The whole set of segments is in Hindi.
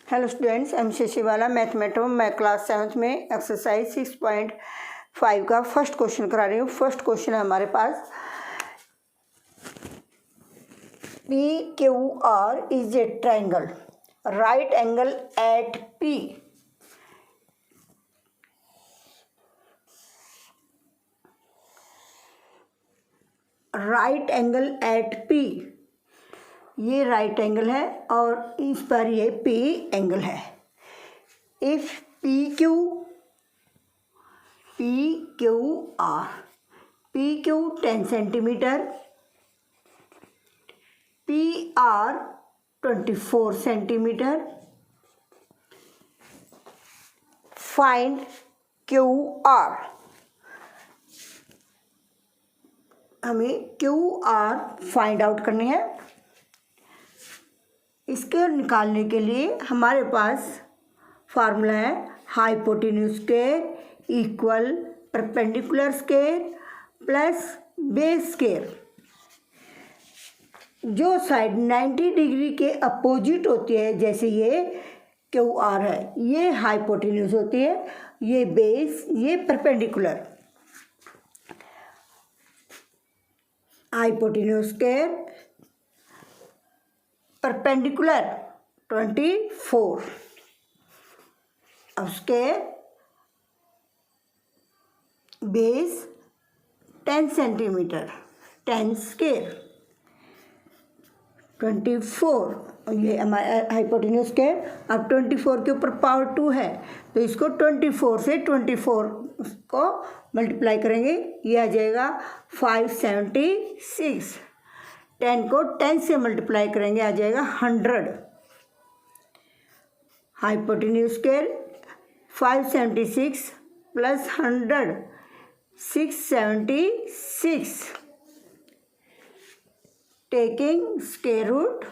Hello students, am Shashiwala mathematics मैं क्लास 7th में एक्सरसाइज 6.5 का फर्स्ट क्वेश्चन करा रही हूँ। फर्स्ट क्वेश्चन है हमारे पास, P Q R is a triangle, right angle at P. Right angle at P, ये राइट एंगल है और इस पर ये पी एंगल है। If P Q R, P Q 10 centimetre, P R 24 centimetre, find Q R. हमें क्यू आर फाइंड आउट करनी है। इसके निकालने के लिए हमारे पास फार्मूला है hypotenuse square equal perpendicular square plus base square. जो साइड 90 डिग्री के अपोजिट होती है, जैसे ये क्यू आर है, ये हाइपोटेन्यूज होती है, ये बेस, ये परपेंडिकुलर। हाइपोटेन्यूज स्क्वायर परपेंडिकुलर 24, अब स्क्वायर बेस 10 सेंटीमीटर, 10 स्क्वायर 24, ये हमारा हाइपोटेन्यूज स्क्वायर। अब 24 के ऊपर पावर 2 है तो इसको 24 से 24 को मल्टीप्लाई करेंगे, ये आ जाएगा 576। 10 को 10 से मल्टीप्लाई करेंगे, आ जाएगा 100। Hypotenuse square 576 plus 100 676, taking square root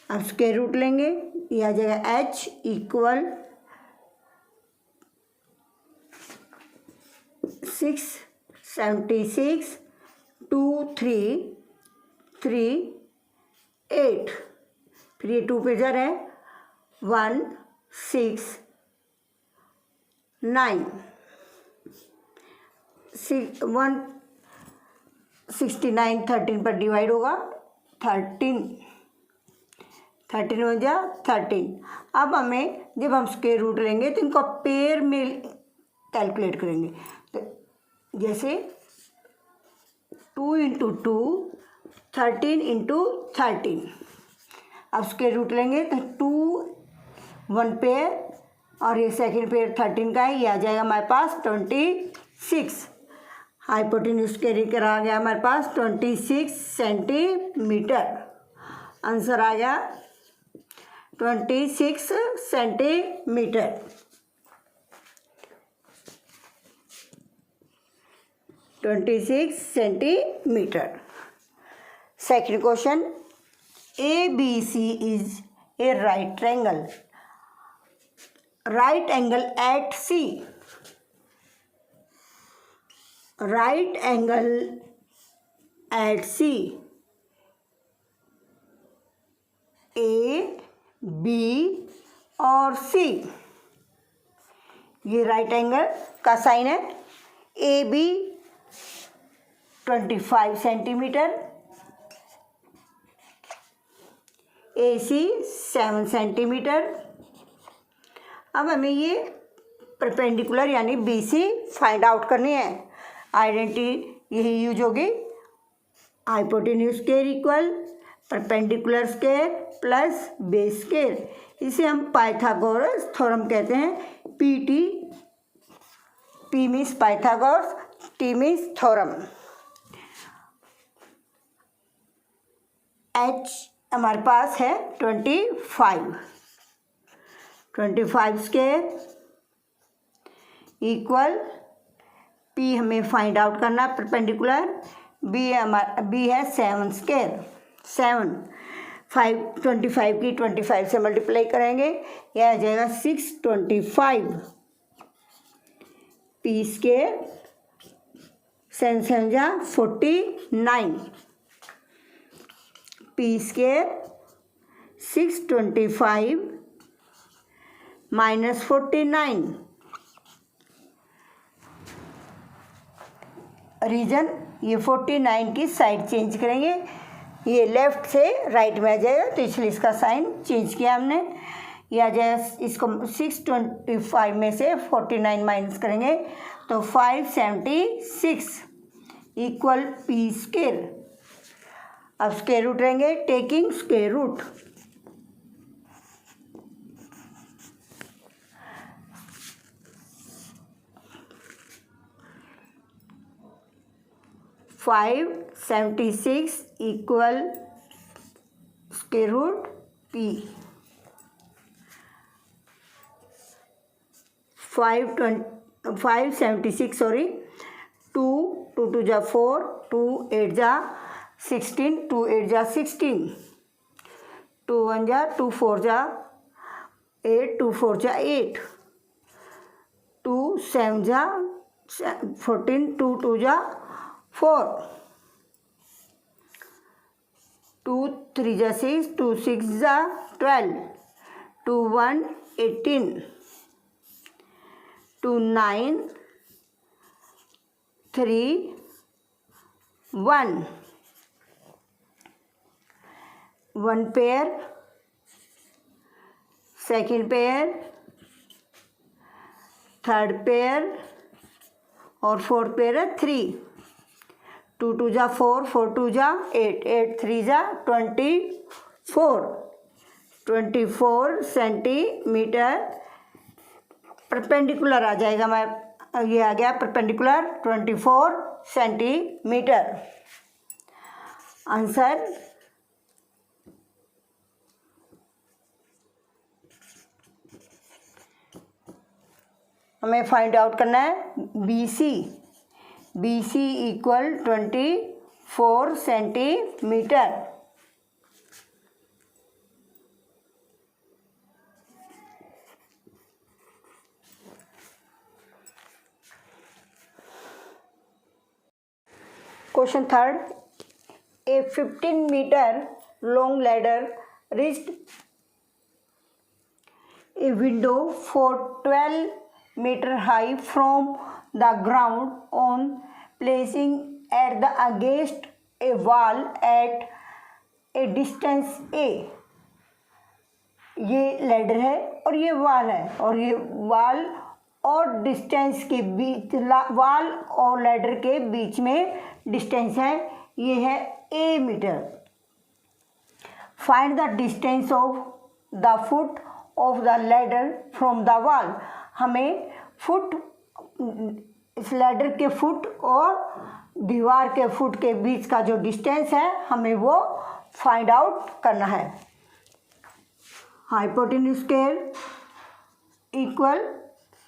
अब स्क्वायर रूट लेंगे, ये आ जाएगा h इक्वल 676 2 3 3 8, फिर ये 2 पे जर है 1 6 9 169 13 पर डिवाइड होगा, 13 हो जाए 13। अब हमें जब हम स्क्वायर रूट लेंगे तो इनको पेयर में कैलकुलेट करेंगे। तो जैसे 2 इंटू 2 13 इंटू 13, अब स्क्वायर रूट लेंगे तो 2 1 पेयर और ये सेकंड पेयर 13 का है, ये आ जाएगा हमारे पास 26। हाइपोटेन्यूज स्क्वायर आ गया हमारे पास 26 सेंटीमीटर। आंसर आ गया 26 centimetre. Second question, ABC is a right triangle, right angle at C, right angle at C, A B और C, ये राइट एंगल का साइन है। AB 25 centimetre, AC 7 centimetre. अब हमें ये परपेंडिकुलर यानी BC फाइंड आउट करनी है। आइडेंटिटी यही यूज होगी, hypotenuse square equal perpendicular square plus base square. इसे हम पाइथागोरस थ्योरम कहते हैं। P means Pythagoras, T means theorem. H हमारे पास है 25 स्क्वायर इक्वल P हमें फाइंड आउट करना परपेंडिकुलर, B है 7 स्क्वायर। 25 की 25 से मल्टीप्लाई करेंगे, यह आ जाएगा 625 P स्क्वायर 7 7 जा 49, पी स्केयर 625 माइनस 49, रीजन ये 49 की साइड चेंज करेंगे, ये लेफ्ट से राइट में आ जाएगा तो इसलिए इसका साइन चेंज किया हमने। यह आ जाएगा, इसको 625 में से 49 माइनस करेंगे तो 576 इक्वल पी स्केयर। अब स्क्वायर रूट रहेंगे, taking square root, $576 equal square root P. 576 sorry, 2 2 जा 4, 2 8 जा 16, 2 8 जा 16, 2 1 जा 2 4 जा 8, 2 4 जा 8, 2 7 जा 14, 2 2 जा 4, 2 3 जा 6, 2 6 जा 12, 2 1 18, 2 9 3 1, 1 pair, second pair, third pair और फोर्थ पेयर है 3, 2 2 जा 4, 4 2 जा 8, 8 3 जा 24, 24 सेंटीमीटर परपेंडिकुलर आ जाएगा। मैं ये आ गया परपेंडिकुलर 24 सेंटीमीटर। आंसर हमें फाइंड आउट करना है B C. B C equal 24 centimetre. Question third, a 15 metre long ladder reached a window for 12 meter high from the ground on placing at the against a wall at a distance a। ये लैडर है और ये वाल है, और ये वाल और डिस्टेंस के बीच, वाल और लैडर के बीच में डिस्टेंस है, ये है a metre. Find the distance of the foot of the ladder from the wall. हमें फुट, इस लैडर के फुट और दीवार के फुट के बीच का जो डिस्टेंस है हमें वो फाइंड आउट करना है। Hypotenuse square equal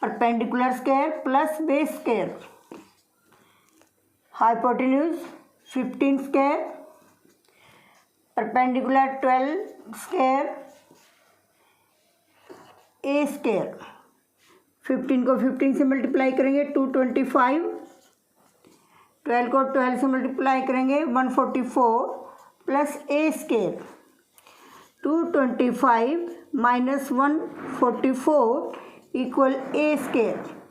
perpendicular square plus base square. Hypotenuse 15 square, perpendicular 12 square, A square. 15 को 15 से मल्टीप्लाई करेंगे 225, 12 को 12 से मल्टीप्लाई करेंगे 144 प्लस ए स्क्वायर। 225 माइनस 144 इक्वल ए स्क्वायर।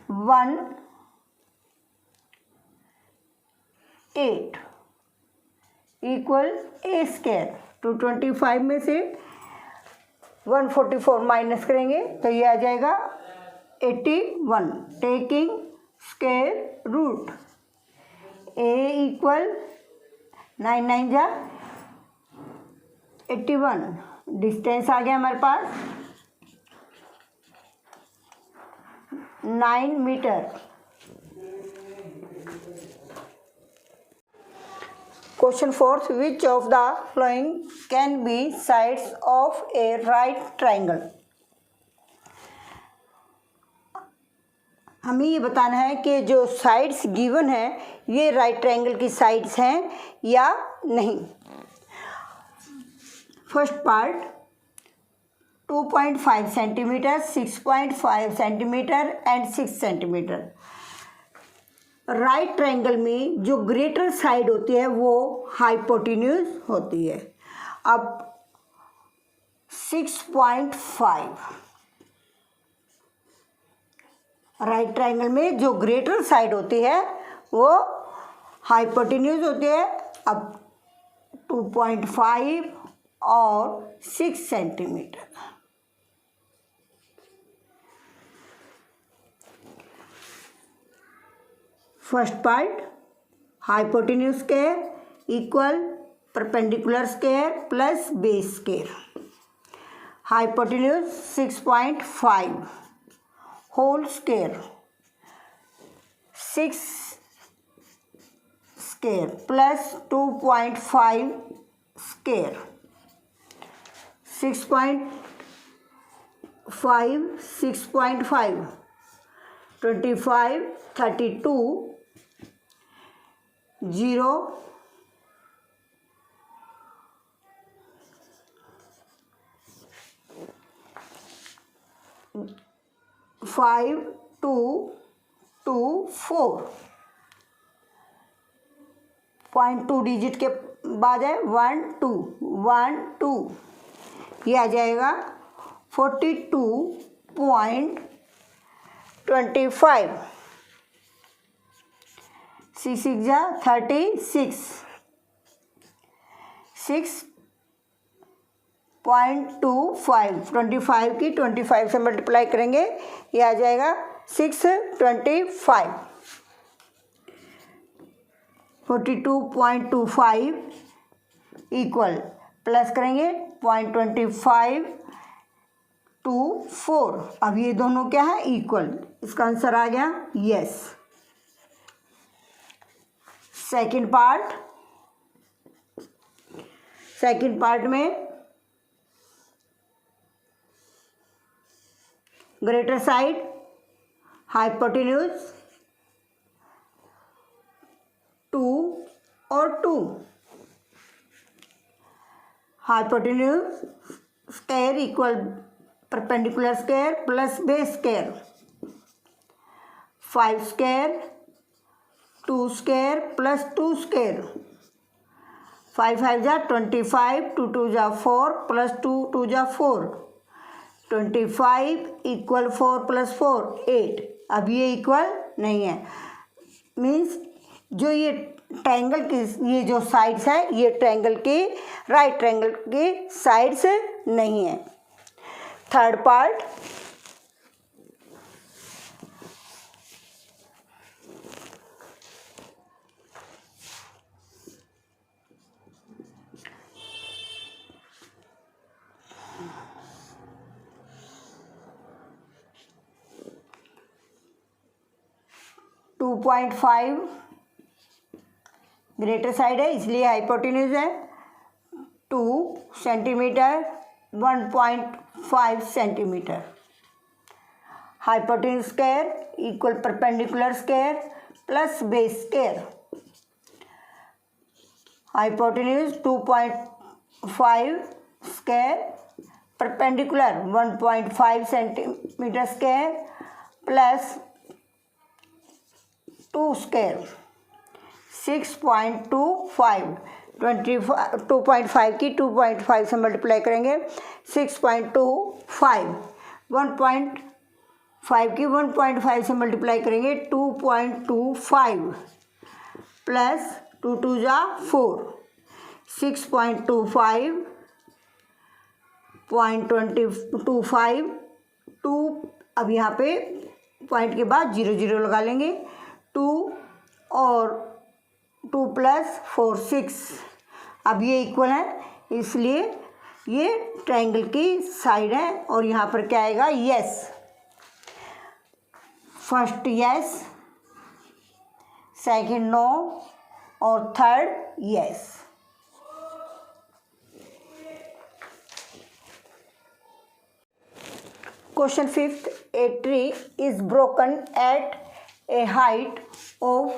वन 8 इक्वल ए स्क्वायर। 225 में से 144 माइनस करेंगे तो ये आ जाएगा 81। Taking square root, A equal 9 9 जा 81। डिस्टेंस आ गया हमारे पास 9 metre. Question fourth, which of the following can be sides of a right triangle. हमें ये बताना है कि जो साइड्स गिवन है ये राइट ट्राइंगल की साइड्स हैं या नहीं। First part, 2.5 centimetre, 6.5 centimetre and 6 centimetre. Right triangle में जो ग्रेटर साइड होती है वो हाइपोटेन्यूज होती है। अब 6.5, राइट ट्रायंगल में जो ग्रेटर साइड होती है वो हाइपोटेन्यूज होती है। अब 2.5 और 6 centimetre. First part, hypotenuse square equal perpendicular square plus base square. Hypotenuse 6.5 whole square, 6 square plus 2.5 square. 6.5 6.5 25 32 0 5 2 2 4 0.2 digit के बाद है 1 2 1 2, ये आ जाएगा 42.25। 6 6 जा 36, 6.25, 25 की 25 से मल्टीप्लाई करेंगे, ये आ जाएगा 625। 42.25 इक्वल प्लस करेंगे 0.25 टू 4। अब ये दोनों क्या है, इक्वल। इसका आंसर आ गया यस। सेकंड पार्ट में ग्रेटर साइड हाइपोटेन्यूज 2 और 2, hypotenuse square equal perpendicular square plus base square. 5 square 2 square plus 2 square. 5 5 जा 25, 2 2 जा 4 प्लस 2 2 जा 4, 25 इक्वल 4 प्लस 4 8। अब ये इक्वल नहीं है, मीन्स जो ये ट्रायंगल की ये जो साइड्स है ये ट्रायंगल की राइट ट्रायंगल की साइड्स नहीं है। Third part, two 2.5 greater side है इसलिए हाइपोटेन्यूज है। 2 centimetre 1.5 centimetre. Hypotenuse square equal perpendicular square plus base square. Hypotenuse 2.5 square perpendicular 1.5 centimetre square plus 2 square 6.25। 2.5 की 2.5 से मल्टीप्लाई करेंगे 6.25। 1.5 की 1.5 से मल्टीप्लाई करेंगे 2.25 प्लस 2 2 जा 4, 6.25 2। अब यहाँ पे पॉइंट के बाद 0 0 लगा लेंगे। 2 और 2 प्लस 4 6। अब ये इक्वल है इसलिए ये ट्रायंगल की साइड है और यहाँ पर क्या आएगा, yes. First yes, second no और third yes. Question 5, a tree is broken at a height of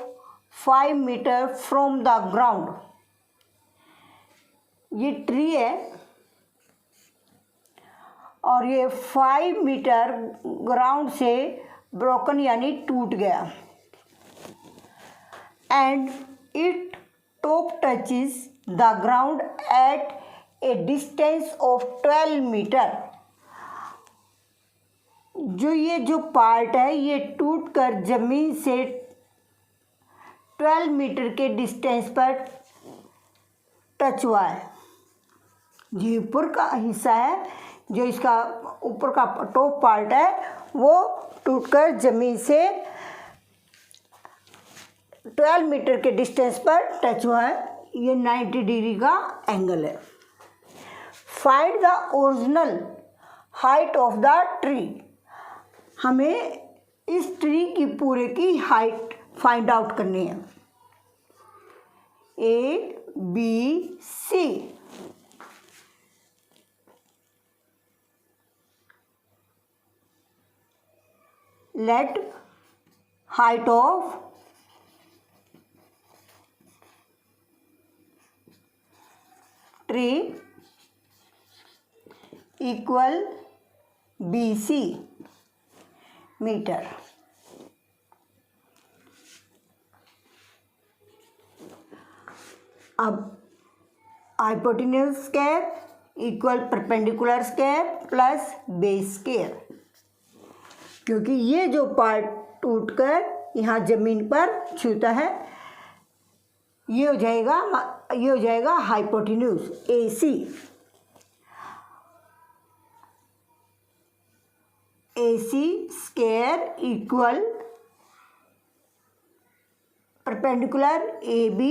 5 metre from the ground. ये ट्री है और ये 5 मीटर ग्राउंड से ब्रोकन यानी टूट गया, and it top touches the ground at a distance of 12 metre. जो पार्ट है ये टूट कर ज़मीन से 12 मीटर के डिस्टेंस पर टच हुआ है। जो ऊपर का हिस्सा है, जो इसका ऊपर का टॉप पार्ट है, वो टूटकर ज़मीन से 12 मीटर के डिस्टेंस पर टच हुआ है। ये 90 डिग्री का एंगल है। Find the original height of the tree. हमें इस ट्री की पूरे की हाइट फाइंड आउट करनी है। A, B, C। Let height of tree equal BC metre. अब hypotenuse square equal perpendicular square plus base square, क्योंकि ये जो पार्ट टूटकर यहाँ ज़मीन पर छूता है, ये हो जाएगा hypotenuse AC। AC square equal perpendicular AB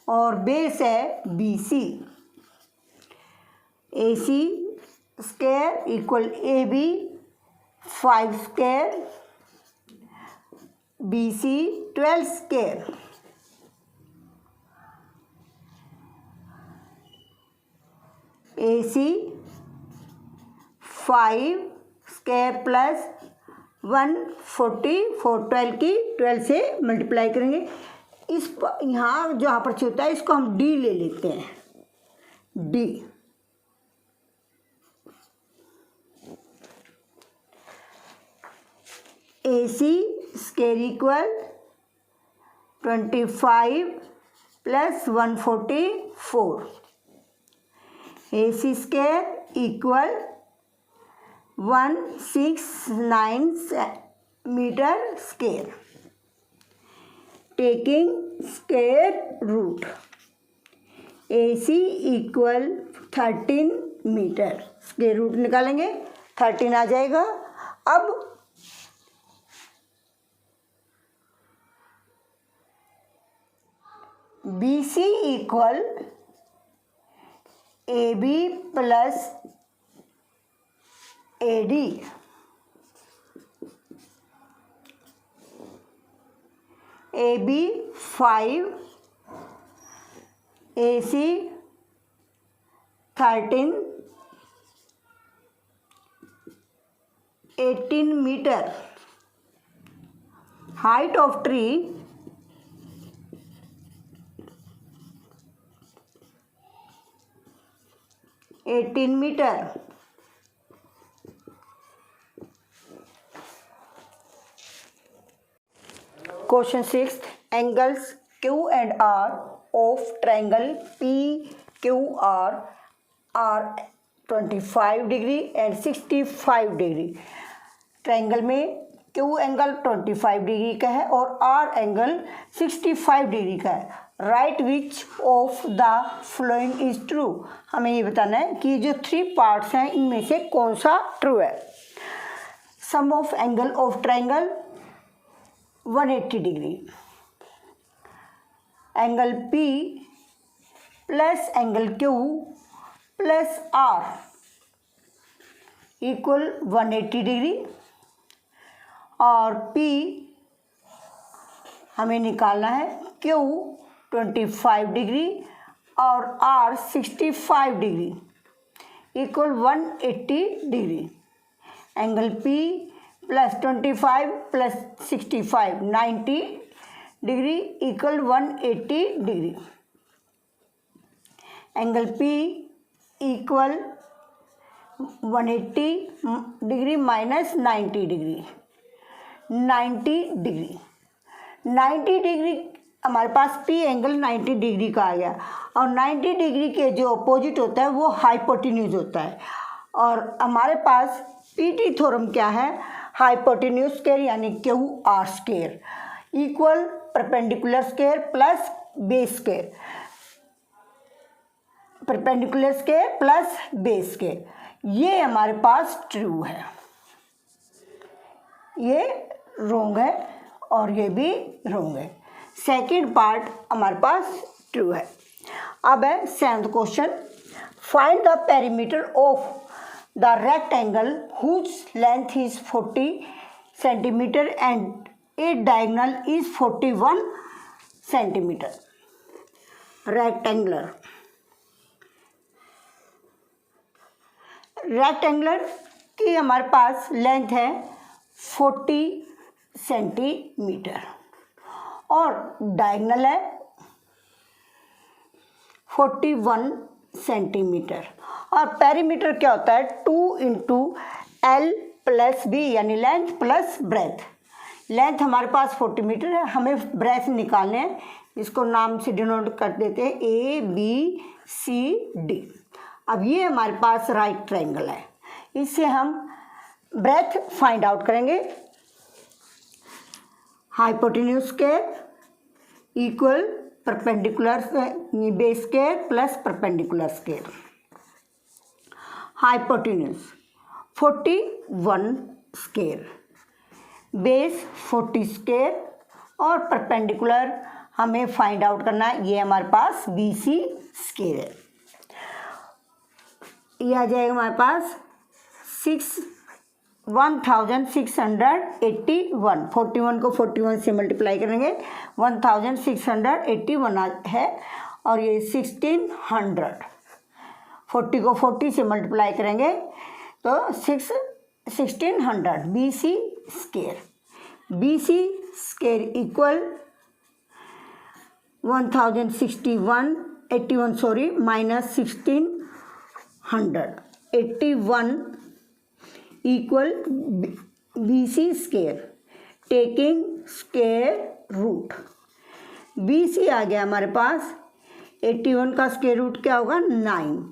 और बेस है BC। AC square equal AB 5 square, BC 12 square. AC 5 square plus 144, 12 की 12 से मल्टीप्लाई करेंगे। यहाँ जहाँ पर छूता है इसको हम D ले लेते हैं, D। AC square equal 25 plus 144। AC square equal 169 metre square. Taking square root, AC equal 13 metre. Square root निकालेंगे 13 आ जाएगा। अब BC equal AB plus AD। AB 5, AC 13, 18 metre. Height of tree metre. Question 6, angles Q and R of triangle PQR are 25 degree and 65 degree. Triangle में Q एंगल 25 डिग्री का है और R एंगल 65 डिग्री का है। Right which of the following is true. हमें ये बताना है कि जो 3 पार्ट्स हैं इनमें से कौन सा ट्रू है। Sum of angle of triangle 180 degree. Angle P plus angle Q plus R equal 180 degree. और P हमें निकालना है, Q 25 डिग्री और R 65 degree equal 180 degree. Angle P plus 25 plus 65 90 degree equal 180 degree. Angle P equal 180 degree minus 90 degree, 90 degree. 90 degree हमारे पास पी एंगल 90 डिग्री का आ गया, और 90 डिग्री के जो अपोजिट होता है वो हाइपोटेन्यूज होता है। और हमारे पास पीटी थ्योरम क्या है, हाइपोटेन्यूज स्क्वायर यानी Q R square equal perpendicular square plus base square, perpendicular square plus base square. ये हमारे पास ट्रू है, ये रोंग है और ये भी रोंग है। सेकंड पार्ट हमारे पास ट्रू है। अब है seventh question, find the perimeter of the rectangle whose length is 40 centimetre and it diagonal is 41 centimetre. Rectangular की हमारे पास लेंथ है 40 सेंटीमीटर और डायगोनल है 41 सेंटीमीटर। और पेरीमीटर क्या होता है, 2 इंटू एल प्लस बी यानी लेंथ प्लस ब्रेथ। लेंथ हमारे पास 40 मीटर है, हमें ब्रेथ निकालने हैं, इसको नाम से डिनोट कर देते हैं ए बी सी डी। अब ये हमारे पास राइट ट्रायंगल है, इससे हम ब्रेथ फाइंड आउट करेंगे। Hypotenuse square equal perpendicular base square plus perpendicular square. Hypotenuse 41 square, base 40 square और परपेंडिकुलर हमें फाइंड आउट करना है, ये हमारे पास BC स्क्वायर है। ये आ जाएगा हमारे पास 1681, 41 को 41 से मल्टीप्लाई करेंगे 1681 है, और ये 1600, 40 को 40 से मल्टीप्लाई करेंगे तो 1600 BC square. BC square equal 81 sorry minus 1600, 81 equal BC square taking square root. BC आ गया हमारे पास, 81 का स्क्वायर रूट क्या होगा 9,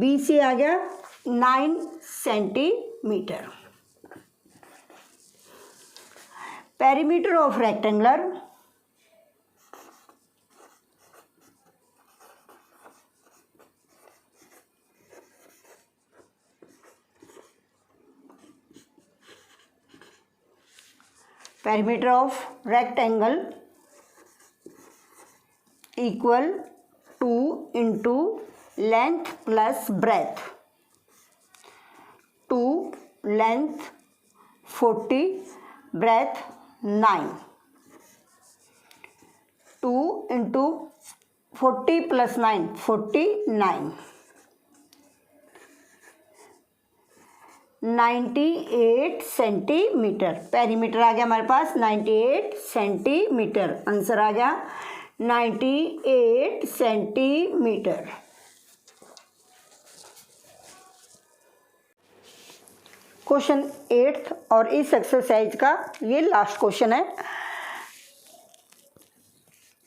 BC आ गया 9 centimetre. Perimeter of rectangular perimeter of rectangle equal 2 into length plus breadth, 2 length 40 breadth 9, 2 into 40 plus 9 49, 98 centimetre. Perimeter आ गया हमारे पास 98 सेंटीमीटर, आंसर आ गया 98 सेंटीमीटर। क्वेश्चन 8 और इस एक्सरसाइज का ये लास्ट क्वेश्चन है।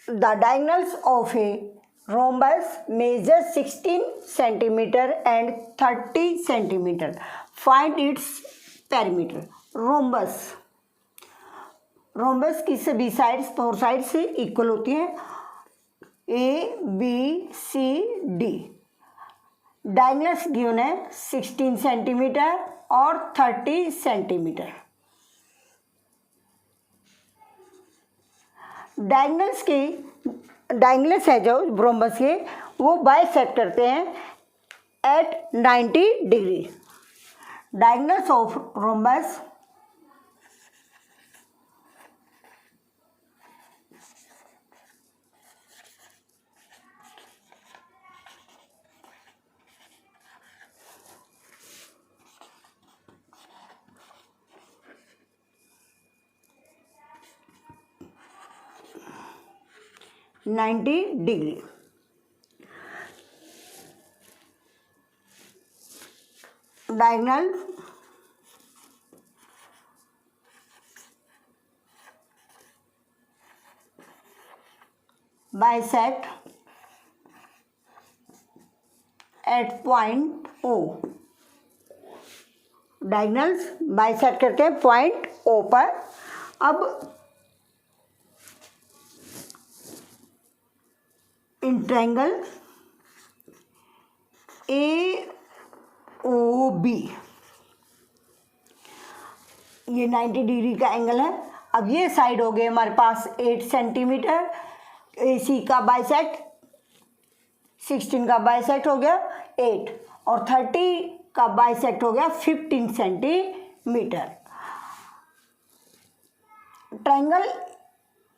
The diagonals of A rhombus measures 16 centimeter and 30 centimeter. Find its perimeter. Rhombus की सभी साइड्स 4 साइड से इक्वल होती हैं, ABCD। डायगोनल्स गिवन है 16 सेंटीमीटर और 30 सेंटीमीटर। डायगोनल्स है जो रोम्बस के वो बाइसेक्ट करते हैं at 90 degree. Diagonals of rhombus degree. Diagonal bisect at point O, diagonals bisect करते हैं पॉइंट O पर। अब इन ट्रायंगल AOB, ये 90 डिग्री का एंगल है। अब ये साइड हो गए हमारे पास 8 सेंटीमीटर, AC का बाइसेक्ट 16 का बाइसेक्ट हो गया 8 और 30 का बाइसेक्ट हो गया 15 सेंटीमीटर। ट्रायंगल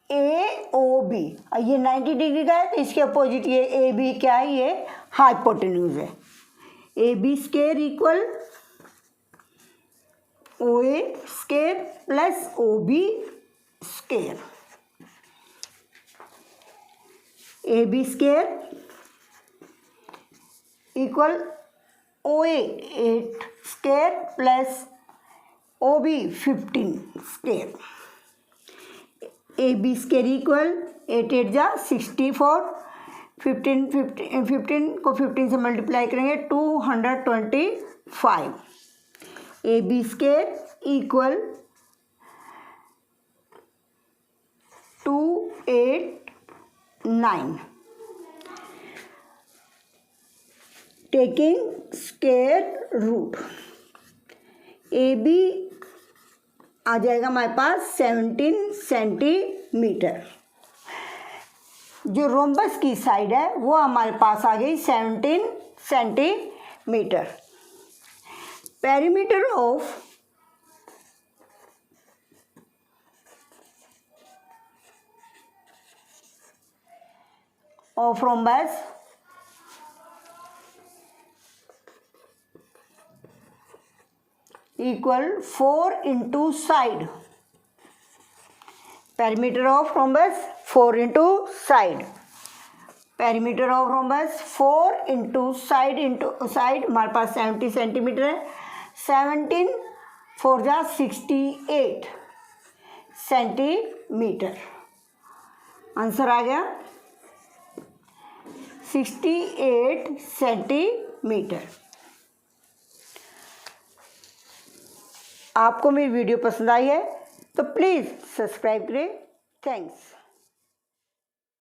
AOB, ये 90 डिग्री का है तो इसके अपोजिट ये AB क्या है, ये हाइपोटेन्यूज है। AB square equal OA square plus OB square. AB square equal OA 8 square plus OB 15 square. AB square equal 8 8 जा 64, 15 को 15 से मल्टीप्लाई करेंगे 225। AB square equal 289। Taking square root, AB आ जाएगा हमारे पास 17 सेंटीमीटर। जो रोम्बस की साइड है वो हमारे पास आ गई 17 centimetre. Perimeter of rhombus equal 4 into side. Perimeter of rhombus 4 into side. Perimeter of rhombus 4 into side हमारे पास 70 सेंटीमीटर है। 17 4 जा 68 सेंटीमीटर। आंसर आ गया 68 सेंटीमीटर। आपको मेरी वीडियो पसंद आई है तो प्लीज़ सब्सक्राइब करें। थैंक्स।